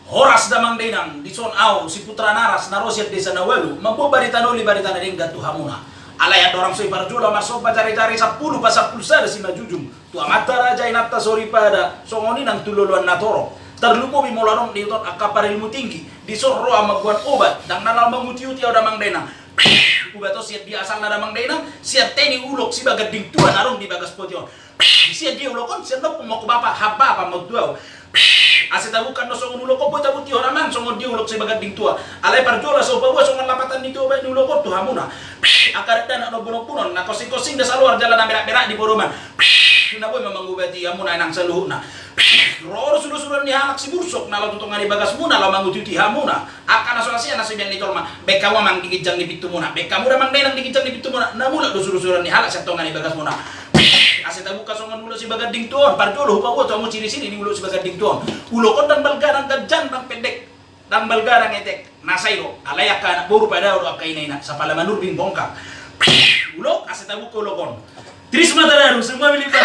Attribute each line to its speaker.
Speaker 1: Horas damang denang di son au si putra naras narosiat desa nawalu mampu barita noli barita na dengga tuhamuna alay ada orang soi parjula masopa cari-cari 10 pas 10 sada si majujum tu amata raja inata sori pada songoni nang tululuan natoro terlupo bimolarong di utot akapar ilmu tinggi di sorro amaguan obat dan nanal mangutiuti au damang denang ubat to siat dia asal na damang denang siat teni ulok si bagading tuan arong di bagas potion siat dia ulokon siat no pemoko bapa haba apa mau tuau asita bukan no songon ulo ko bota buti horaman songon dia ulok sebagai ding tua alai parjola so bawa songon lapatan di tua ni ulo ko tu hamuna akar dan no bono-bono na kosing-kosing da saluar jalan berak-berak di boroman na boy mamangubati hamuna nang saluhuna roro sulu-sulu ni halak si bursok na lo tutong ani bagas muna lo manguti hamuna akan asolasi na sibian ni tolma bekawa mang digijang di pitu muna bekamu da mang denang digijang di pitu muna na mula do sulu-sulu ni halak sa tong ani bagas muna asita buka songon ulo si bagading tuon parjolo hupa ko tamu ciri sini ni ulo si bagading tuon ulo ko dan balgarang gajan dan pendek dan balgarang etek nasairo alayaka anak boru pada ulo akaina ina sa palamanur bin bongkak ulo asita buka ulo kon tris mata daru semua milipan